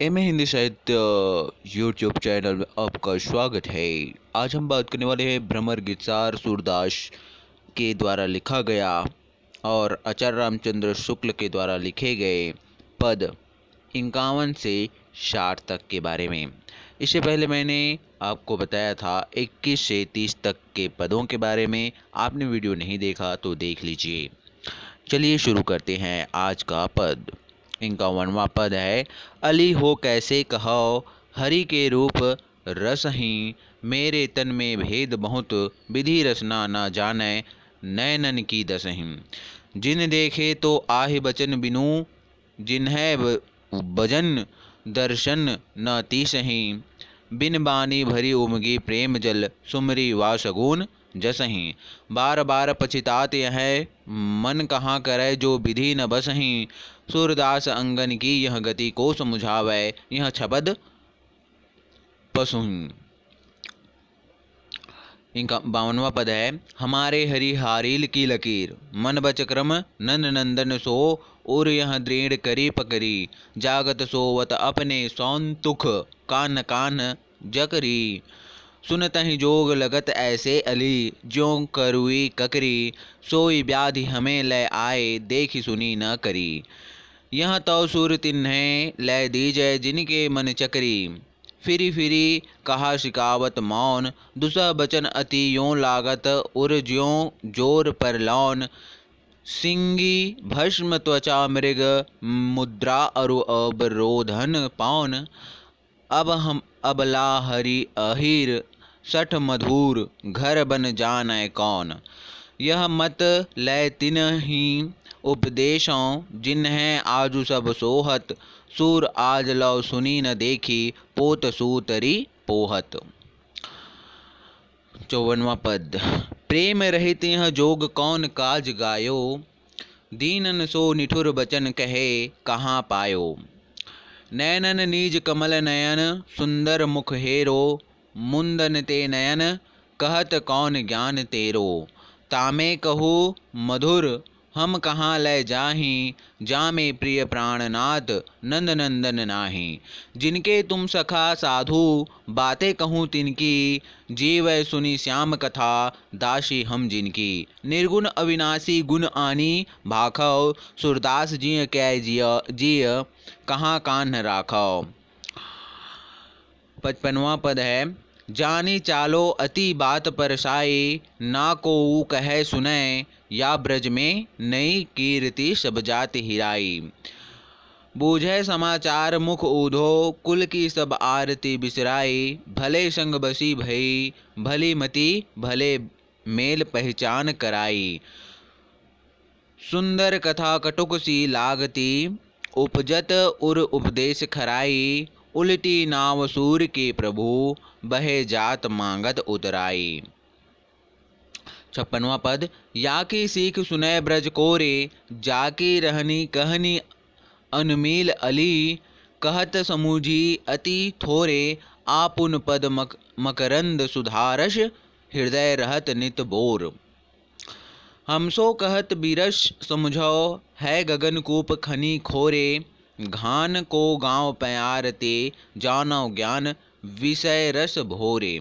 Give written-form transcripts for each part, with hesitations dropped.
M A Hindi साहित्य YouTube channel में आपका स्वागत है। आज हम बात करने वाले हैं भ्रमर गीतसार सूरदास के द्वारा लिखा गया और आचार्य रामचंद्र शुक्ल के द्वारा लिखे गए पद 51 से 60 तक के बारे में। इससे पहले मैंने आपको बताया था 21 से 30 तक के पदों के बारे में। आपने वीडियो नहीं देखा तो देख लीजिए। चलिए शुरू करते हैं आज का पद। 51वां पद है, अली हो कैसे कहो हरि के रूप रसहीं, मेरे तन में भेद बहुत विधि रसना न जाने, नैनन की दसहीं। जिन देखे तो आहि बचन बिनु, जिन्हें भजन दर्शन न तीसहीं, बिन बानी भरी उमगी प्रेम जल, सुमरी वा सगुन जसहीं। बार बार पछितात यह मन कहाँ करे, जो विधि न बसहीं, सूरदास अंगन की यह गति को समझावे, यह छपद पसुहीं। इनका 52वां पद है, हमारे हरि हारील की लकीर, मन बच क्रम नंद नंदन सो, और यह दृढ़ करी पकरी, जागत सोवत अपने सौंतुख, कान कान जकरी। सुनत ही जोग लगत ऐसे अली, ज्यों करुई ककरी, सोई व्याधि हमें ले आए, देखी सुनी न करी। यह तो सुर तिन्हें ले दीजै, जिनके मन चकरी, फिरी फिरी कहा शिकावत मौन, दुसह बचन अति यों लागत, उर ज्यों जोर पर लौन। सिंगी भस्म त्वचा मृग, मुद्रा अरु अवरोधन पौन, अब ला हरि अहिर, सठ मधुर घर बन जानै कौन। यह मत लय तिन ही उपदेशों, जिन्हें आजु सब सोहत, सूर आज लव सुनी न देखी, पोत सूतरी पोहत। 54वां पद, प्रेम रहित यह जोग कौन काज गायो, दीनन सो निठुर बचन कहे कहाँ पायो। नैनन नीज कमल नयन, सुंदर मुख हेरो, मुंदन ते नयन कहत कौन ज्ञान तेरो। तामे कहू मधुर हम कहाँ ले जाहीं, जामे प्रिय प्राणनाथ नंद नंदन नाही। जिनके तुम सखा साधु बातें कहूँ तिनकी, जीव सुनी श्याम कथा दासी हम जिनकी। निर्गुण अविनाशी गुण आनी भाखव, सूरदास जिय कै जिय कहाँ कान्ह राखव। 55वां पद है, जानी चालो अति बात परसाई, ना को कहे सुने, या ब्रज में नई कीर्ति सब जाति हिराई। बूझे समाचार मुख ऊधो, कुल की सब आरती बिसराई, भले संग बसी भई भली मति, भले मेल पहचान कराई। सुंदर कथा कटुक सी लागती, उपजत उर उपदेश खराई, उल्टी नाव सूर के प्रभु, बहे जात मांगत उतराई। 56वां पद, या की सीख सुनै ब्रज कोरे, जाकी रहनी कहनी अनमील अली, कहत समूझी अति थोरे, आपुन पद मकरंद सुधारस, हृदय रहत नित बोर। हमसो कहत बिरस समझो, है गगन कूप खनी खोरे, घान को गाँव प्यारते, जानो ज्ञान विषय रस भोरे।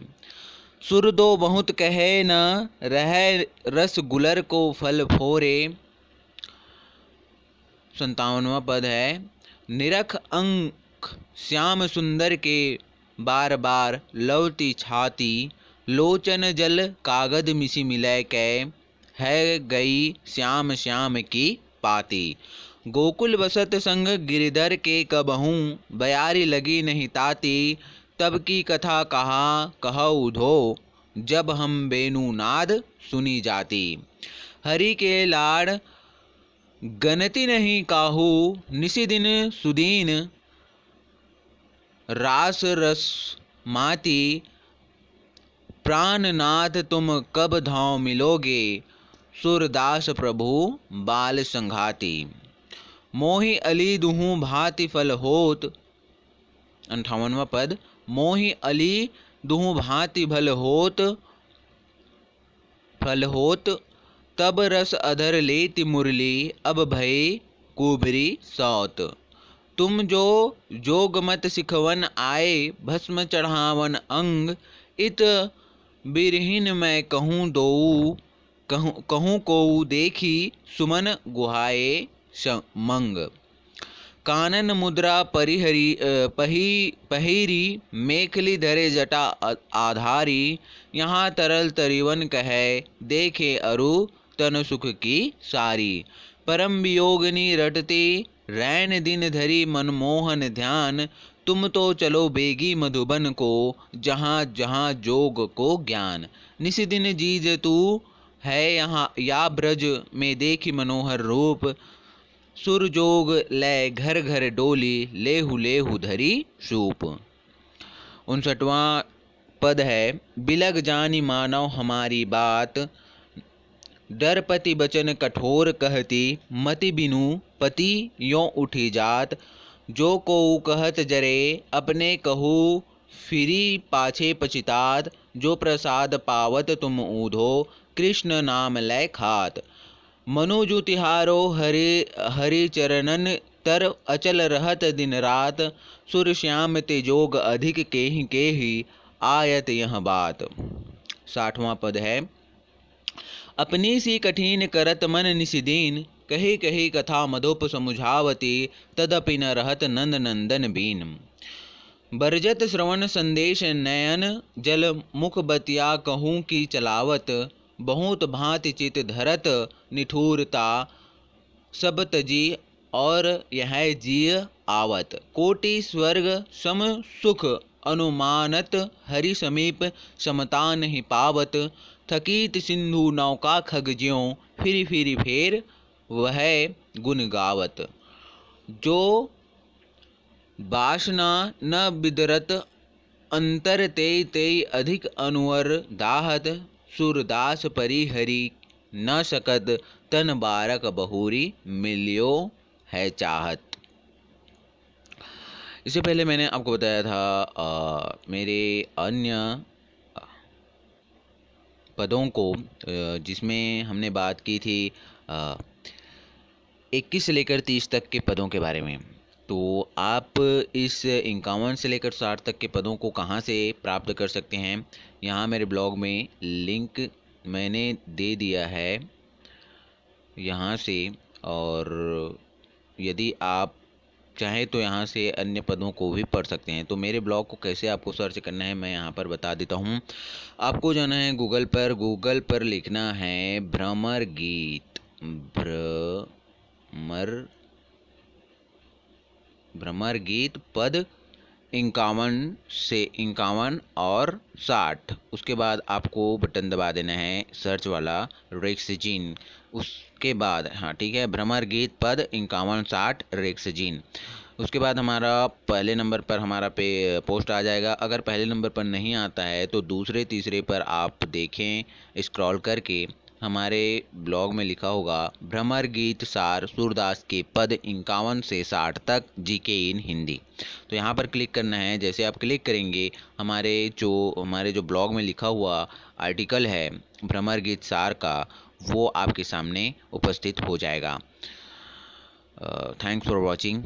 सुर दो बहुत कहे न रहे, रस गुलर को फल फोरे। 57वां पद है, निरख अंक श्याम सुंदर के, बार बार लवती छाती, लोचन जल कागद मिसी मिलय कै, है गई श्याम श्याम की पाती। गोकुल बसत संग गिरिधर के कबहूँ, बयारी लगी नहीं ताती, तब की कथा कहा कहऊ धो, जब हम बेनु नाद सुनी जाती। हरि के लाड़ गनति नहीं काहू, निसी दिन सुदीन रास रस माती, प्राणनाथ तुम कब धाव मिलोगे, सूरदास प्रभु बाल संघाती। मोहि अली दुहु भांति फल होत। 58वां पद, मोहि अली दुहु भांति फल होत, तब रस अधर लेति मुरली, अब भय कुबरी सौत। तुम जो जोग मत सिखवन आए, भस्म चढ़ावन अंग, इत बिरहिन मैं कहूँ दोऊ, कहूँ कोऊ देखी, सुमन गुहाए मंग। कानन मुद्रा पहिरी, मेखली धरे जटा आधारी, यहाँ तरल तरिवन कहे, देखे अरु तन सुख की सारी। परम वियोगनी रटती, रैन दिन धरी मनमोहन ध्यान, तुम तो चलो बेगी मधुबन को, जहाँ जहाँ जोग को ज्ञान। निस दिन जीज तू है यहाँ या ब्रज में, देखी मनोहर रूप, सुर जोग लय घर घर डोली, लेहु लेहु धरी सूप। 59वां पद है, बिलग जानी मानव हमारी बात, डरपति बचन कठोर कहती, मति बिनु पति यों उठी जात। जो को कहत जरे अपने कहू, फिरी पाछे पछितात, जो प्रसाद पावत तुम ऊधो, कृष्ण नाम लय खात। मनुजु तिहारो हरि चरणन तर, अचल रहत दिन रात, सुर श्याम ते जोग अधिक केहि आयत यह बात। 60वां पद है, अपनी सी कठिन करत मन निशिदीन, कही कही कथा मधुप समुझावती, तदपि न रहत नंद नंदन बीन। बरजत श्रवण संदेश नयन, जल मुख बतिया कहूँ की चलावत, बहुत भांति चित धरत निठुरता, सब तजी और यह जिय आवत। कोटि स्वर्ग सम सुख अनुमानत, हरि समीप समता नहीं पावत, थकीत सिंधु नौका खग ज्यों, फिरी फिरी फेर वह गुण गावत। जो बासना न बिदरत अंतर, तेई तेई अधिक अनुवर दाहत, सूरदास परिहरि न सकत, तन बारक बहुरी मिलियो है चाहत। इससे पहले मैंने आपको बताया था मेरे अन्य पदों को, जिसमें हमने बात की थी 21 से लेकर 30 तक के पदों के बारे में। तो आप इस 51 से लेकर 60 तक के पदों को कहाँ से प्राप्त कर सकते हैं, यहाँ मेरे ब्लॉग में लिंक मैंने दे दिया है यहाँ से। और यदि आप चाहें तो यहाँ से अन्य पदों को भी पढ़ सकते हैं। तो मेरे ब्लॉग को कैसे आपको सर्च करना है मैं यहाँ पर बता देता हूँ। आपको जाना है गूगल पर लिखना है भ्रमर गीत, भ्रमर गीत पद 51 से 51 और 60। उसके बाद आपको बटन दबा देना है सर्च वाला रेक्सजीन। उसके बाद हाँ ठीक है, भ्रमर गीत पद 51 60 रेक्सजीन। उसके बाद हमारा पहले नंबर पर हमारा पोस्ट आ जाएगा। अगर पहले नंबर पर नहीं आता है तो दूसरे तीसरे पर आप देखें स्क्रॉल करके, हमारे ब्लॉग में लिखा होगा भ्रमर गीत सार सूरदास के पद 51 से 60 तक जीके इन हिंदी। तो यहाँ पर क्लिक करना है। जैसे आप क्लिक करेंगे हमारे जो ब्लॉग में लिखा हुआ आर्टिकल है भ्रमर गीत सार का, वो आपके सामने उपस्थित हो जाएगा। Thanks for watching.